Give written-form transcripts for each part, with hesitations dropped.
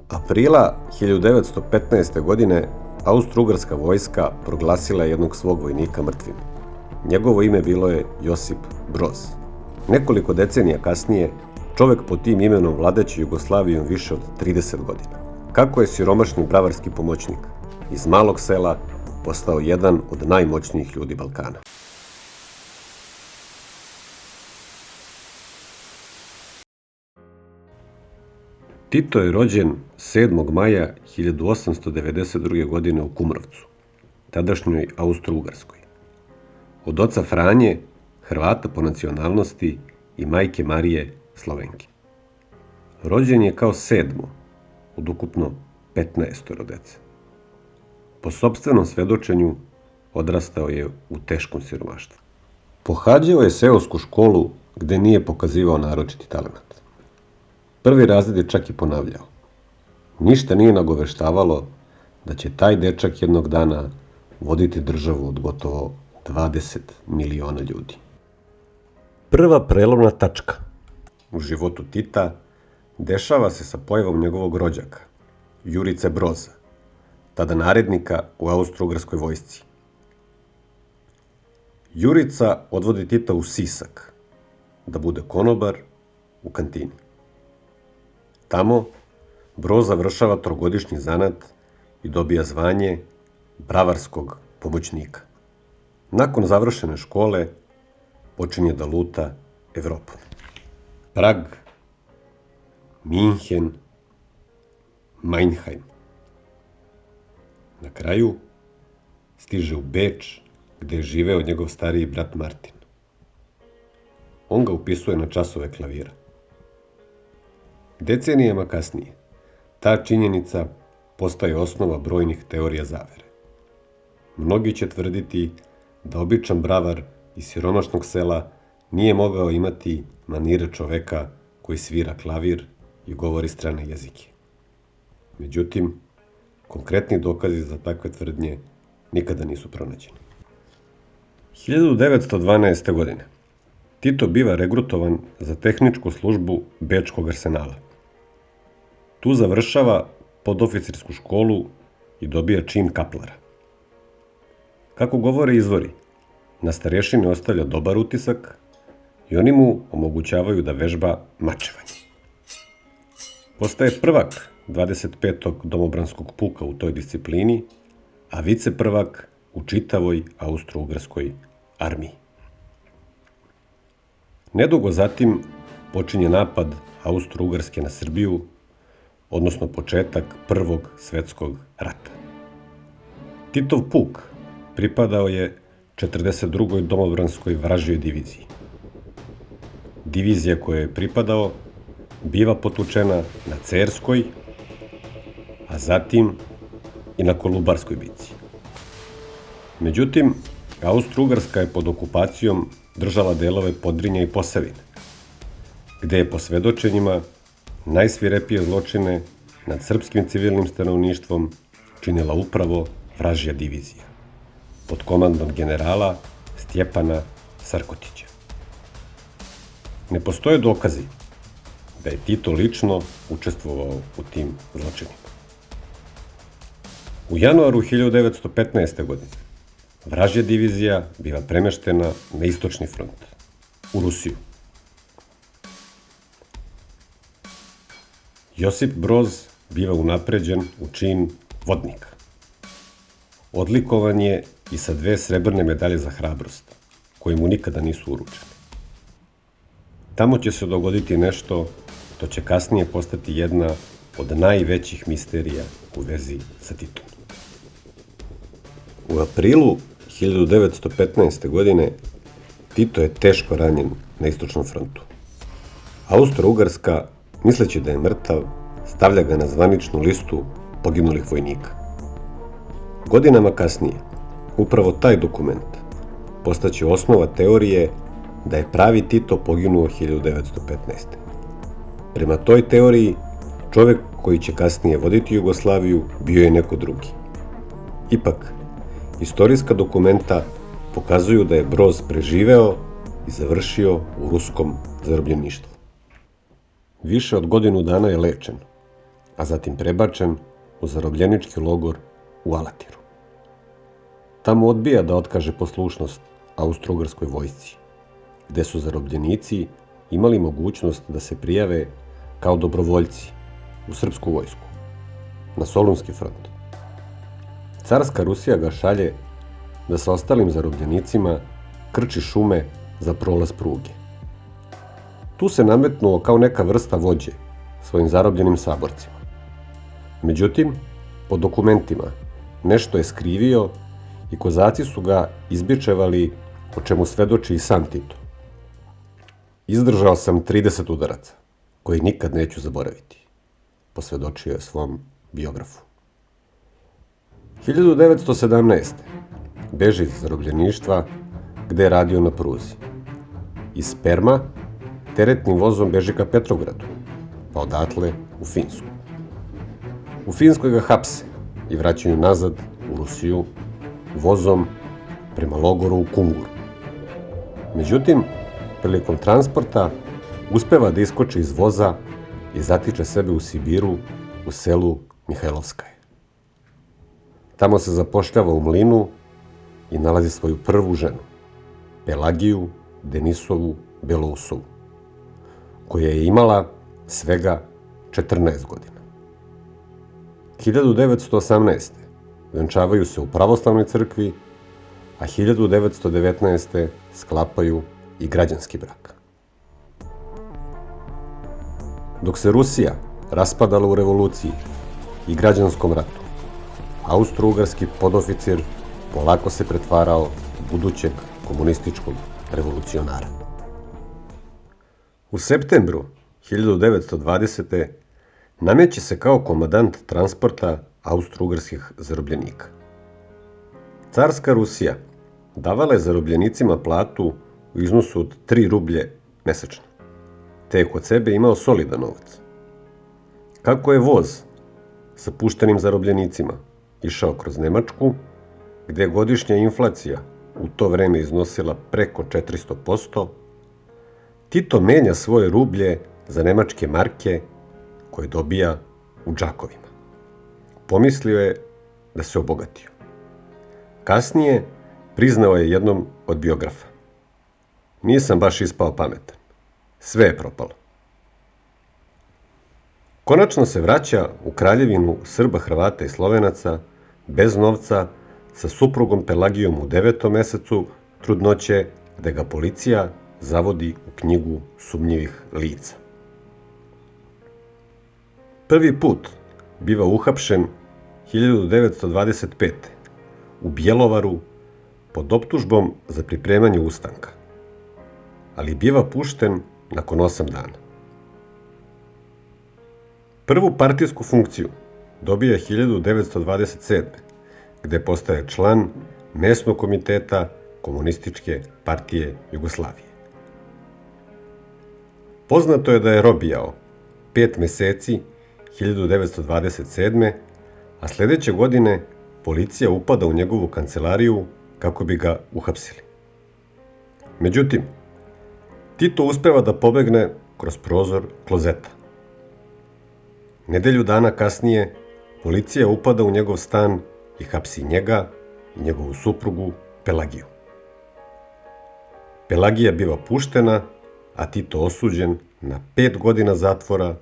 Aprila 1915. godine Austro-Ugarska vojska proglasila je jednog svog vojnika mrtvim. Njegovo ime bilo je Josip Broz. Nekoliko decenija kasnije, čovek pod tim imenom vladajući Jugoslavijom više od 30 godina. Kako je siromašni bravarski pomoćnik iz malog sela postao jedan od najmoćnijih ljudi Balkana. Tito je rođen 7. maja 1892. godine u Kumrovcu, tadašnjoj Austro-Ugarskoj. Od oca Franje, Hrvata po nacionalnosti, i majke Marije, Slovenke. Rođen je kao 7. od ukupno 15 dece. Po sopstvenom svedočenju odrastao je u teškom siromaštvu. Pohađao je seosku školu gde nije pokazivao naročiti talenat. Prvi razred je čak i ponavljao. Ništa nije nagoveštavalo da će taj dečak jednog dana voditi državu od gotovo 20 miliona ljudi. Prva prelomna tačka u životu Tita dešava se sa pojavom njegovog rođaka, Jurice Broza, tada narednika u Austro-Ugarskoj vojsci. Jurica odvodi Tita u Sisak, da bude konobar u kantini. Tamo Broz završava trogodišnji zanat i dobija zvanje bravarskog pomoćnika. Nakon završene škole počinje da luta Evropom. Prag, Minhen, Mannheim. Na kraju stiže u Beč, gde je živeo njegov stariji brat Martin. On ga upisuje na časove klavira. Decenijama kasnije, ta činjenica postaje osnova brojnih teorija zavere. Mnogi će tvrditi da običan bravar iz siromašnog sela nije mogao imati manire čoveka koji svira klavir i govori strane jezike. Međutim, konkretni dokazi za takve tvrdnje nikada nisu pronađeni. 1912. godine Tito biva regrutovan za tehničku službu Bečkog arsenala. Tu završava podoficirsku školu i dobija čin kaplara. Kako govore izvori, na starješine ostavlja dobar utisak i oni mu omogućavaju da vežba mačevanje. Postaje prvak 25. domobranskog puka u toj disciplini, a viceprvak u čitavoj Austro-Ugarskoj armiji. Nedugo zatim počinje napad Austro-Ugarske na Srbiju, odnosno početak Prvog svetskog rata. Titov puk pripadao je 42. domobranskoj vražjoj diviziji. Divizija kojoj je pripadao biva potučena na Cerskoj, a zatim i na Kolubarskoj bici. Međutim, Austro-Ugarska je pod okupacijom držala delove Podrinja i Posavine, gde je po svedočenjima najsvirepije zločine nad srpskim civilnim stanovništvom činila upravo vražja divizija, pod komandom generala Stjepana Sarkotića. Ne postoje dokazi da je Tito lično učestvovao u tim zločinima. U januaru 1915. godine vražja divizija biva premeštena na istočni front, u Rusiju. Josip Broz biva unapređen u čin vodnika. Odlikovan je i sa 2 srebrne medalje za hrabrost, koje mu nikada nisu uručene. Tamo će se dogoditi nešto što će kasnije postati jedna od najvećih misterija u vezi sa Titom. U aprilu 1915. godine Tito je teško ranjen na istočnom frontu. Austro-Ugarska, misleći da je mrtav, stavlja ga na zvaničnu listu poginulih vojnika. Godinama kasnije, upravo taj dokument postaće osnova teorije da je pravi Tito poginuo 1915. Prema toj teoriji, čovek koji će kasnije voditi Jugoslaviju bio je neko drugi. Ipak, istorijska dokumenta pokazuju da je Broz preživeo i završio u ruskom zarobljeništvu. Više od godinu dana je lečen, a zatim prebačen u zarobljenički logor u Alatiru. Tamo odbija da otkaže poslušnost austro-ugarskoj vojsci, gde su zarobljenici imali mogućnost da se prijave kao dobrovoljci u srpsku vojsku, na Solunski front. Carska Rusija ga šalje da sa ostalim zarobljenicima krči šume za prolaz pruge. Tu se nametnuo kao neka vrsta vođe svojim zarobljenim saborcima. Međutim, po dokumentima nešto je skrivio i kozaci su ga izbičevali, o čemu svedoči i sam Tito. Izdržao sam 30 udaraca, koji nikad neću zaboraviti, posvedočio je svom biografu. 1917. beži iz zarobljeništva, gde je radio na pruzi. Iz Perma teretnim vozom beži ka Petrogradu, pa odatle u Finsku. U Finskoj ga hapse i vraćaju nazad u Rusiju vozom prema logoru u Kunguru. Međutim, prilikom transporta uspeva da iskoči iz voza i zatiče sebe u Sibiru u selu Mihajlovskaje. Tamo se zapošljava u mlinu i nalazi svoju prvu ženu, Pelagiju Denisovu Belousovu, koja je imala svega 14 godina. 1918. venčavaju se u pravoslavnoj crkvi, a 1919. sklapaju i građanski brak. Dok se Rusija raspadala u revoluciji i građanskom ratu, austro-ugarski podoficir polako se pretvarao u budućeg komunističkog revolucionara. U septembru 1920. nameće se kao komandant transporta austro-ugarskih zarobljenika. Carska Rusija davala je zarobljenicima platu u iznosu od 3 rublje mesečno, te je kod sebe imao solidan novac. Kako je voz sa puštenim zarobljenicima išao kroz Nemačku, gde je godišnja inflacija u to vreme iznosila preko 400%, Tito menja svoje rublje za nemačke marke koje dobija u džakovima. Pomislio je da se obogatio. Kasnije priznao je jednom od biografa: nisam baš ispao pametan. Sve je propalo. Konačno se vraća u kraljevinu Srba, Hrvata i Slovenaca bez novca sa suprugom Pelagijom u 9. mesecu trudnoće, gde ga policija zavodi u knjigu sumnjivih lica. Prvi put biva uhapšen 1925. u Bjelovaru pod optužbom za pripremanje ustanka, ali biva pušten nakon 8 dana. Prvu partijsku funkciju dobija 1927. gde postaje član mesnog komiteta Komunističke partije Jugoslavije. Poznato je da je robijao 5 meseci 1927. a sledeće godine policija upada u njegovu kancelariju kako bi ga uhapsili. Međutim, Tito uspeva da pobegne kroz prozor klozeta. Nedelju dana kasnije policija upada u njegov stan i hapsi njega i njegovu suprugu Pelagiju. Pelagija biva puštena, a Tito osuđen na 5 godina zatvora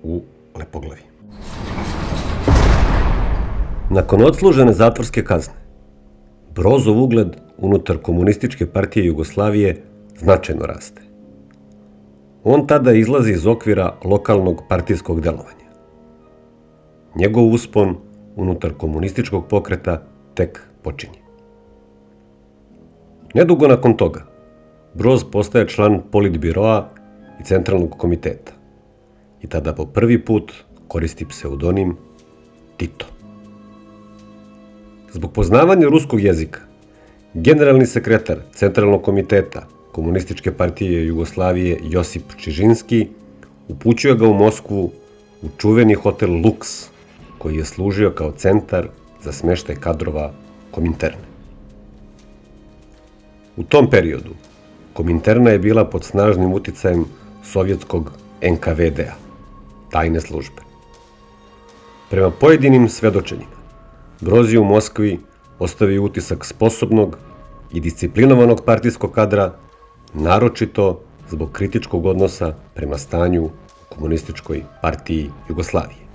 u Lepoglavi. Nakon odslužene zatvorske kazne, Brozov ugled unutar Komunističke partije Jugoslavije značajno raste. On tada izlazi iz okvira lokalnog partijskog delovanja. Njegov uspon unutar komunističkog pokreta tek počinje. Nedugo nakon toga, Broz postaje član politbiroa i centralnog komiteta i tada po prvi put koristi pseudonim Tito. Zbog poznavanja ruskog jezika, generalni sekretar Centralnog komiteta Komunističke partije Jugoslavije Josip Čižinski upućuje ga u Moskvu u čuveni hotel Lux, koji je služio kao centar za smeštaj kadrova Kominterne. U tom periodu Kominterna je bila pod snažnim uticajem sovjetskog NKVD-a, tajne službe. Prema pojedinim svedočenjima, Broz je u Moskvi ostavio utisak sposobnog i disciplinovanog partijskog kadra, naročito zbog kritičkog odnosa prema stanju u Komunističkoj partiji Jugoslavije.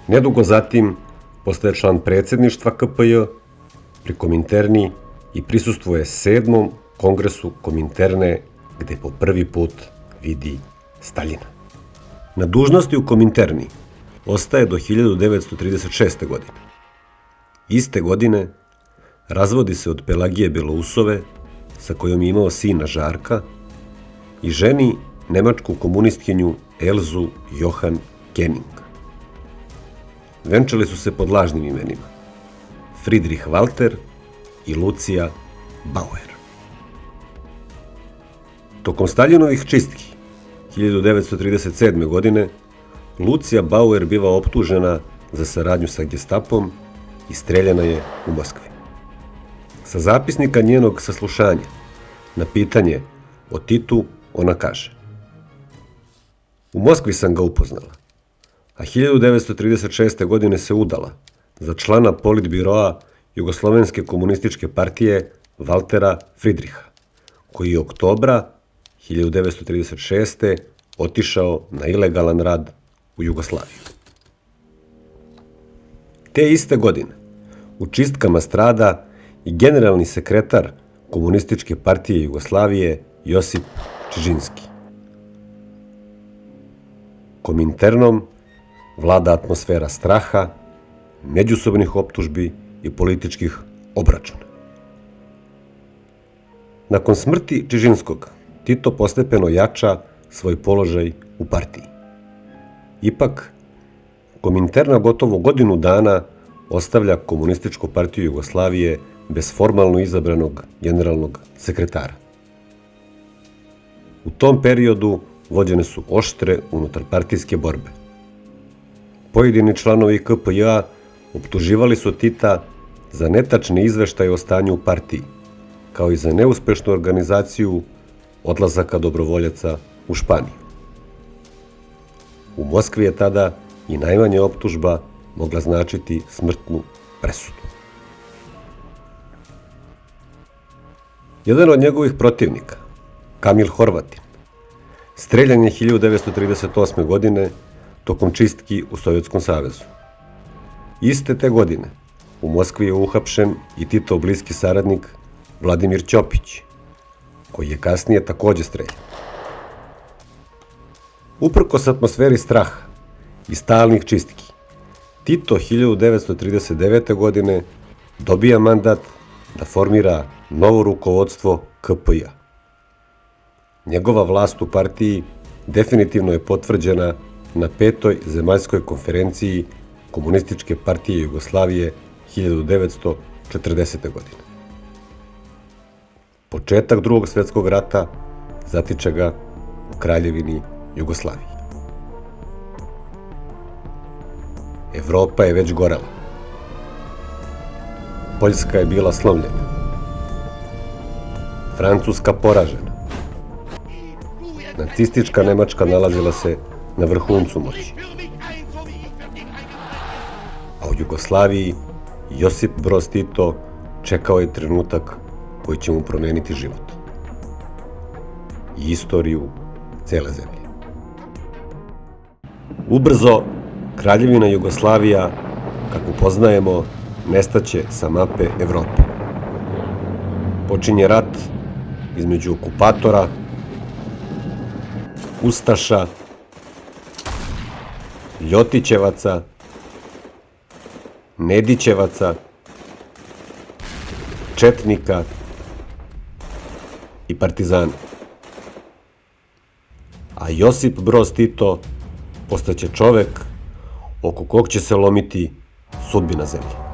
Nedugo zatim postaje član predsjedništva KPJ pri Kominterni i prisustvuje 7. kongresu Kominterne, gde po prvi put vidi Staljina. Na dužnosti u Kominterni ostaje do 1936. godine. Iste godine razvodi se od Pelagije Belousove, sa kojom je imao sina Žarka, i ženi nemačku komunistkinju Elzu Johan Kenning. Venčali su se pod lažnim imenima Friedrich Walter i Lucija Bauer. Tokom Staljinovih čistki 1937. godine Lucija Bauer biva optužena za saradnju sa Gestapom i streljana je u Moskvi. Sa zapisnika njenog saslušanja na pitanje o Titu ona kaže: "U Moskvi sam ga upoznala, a 1936. godine se udala za člana politbiroa Jugoslovenske komunističke partije Valtera Fridriha, koji je oktobra 1936. otišao na ilegalan rad u Jugoslaviju." Te iste godine u čistkama strada i generalni sekretar Komunističke partije Jugoslavije Josip Čižinski. Kominternom vlada atmosfera straha, međusobnih optužbi i političkih obračuna. Nakon smrti Čižinskog, Tito postepeno jača svoj položaj u partiji. Ipak, Kominterna gotovo godinu dana ostavlja Komunističku partiju Jugoslavije bez formalno izabranog generalnog sekretara. U tom periodu vođene su oštre unutarpartijske borbe. Pojedini članovi KPJ-a optuživali su Tita za netačne izveštaje o stanju u partiji, kao i za neuspešnu organizaciju odlazaka dobrovoljaca u Španiju. U Moskvi je tada i najmanja optužba mogla značiti smrtnu presudu. Jedan od njegovih protivnika, Kamil Horvatin, streljan je 1938. godine tokom čistki u Sovjetskom savezu. Iste te godine u Moskvi je uhapšen i Titov bliski saradnik Vladimir Ćopić, koji je kasnije takođe streljan. Uprkos atmosferi straha i stalnih čistki, Tito 1939. godine dobija mandat da formira novo rukovodstvo KPJ-a. Njegova vlast u partiji definitivno je potvrđena na 5. zemaljskoj konferenciji Komunističke partije Jugoslavije 1940. godine. Početak Drugog svjetskog rata zatiče ga u Kraljevini Jugoslaviji. Evropa je već gorela. Poljska je bila slomljena. Francuska poražena. Nacistička Nemačka nalazila se na vrhuncu moći. A u Jugoslaviji Josip Broz Tito čekao je trenutak koji će mu promeniti život i istoriju cele zemlje. Ubrzo, Kraljevina Jugoslavija, kako poznajemo, nestaće sa mape Evrope. Počinje rat između okupatora, ustaša, ljotićevaca, nedićevaca, četnika i partizana. A Josip Broz Tito postaće čovek oko kog će se lomiti sudbina zemlje.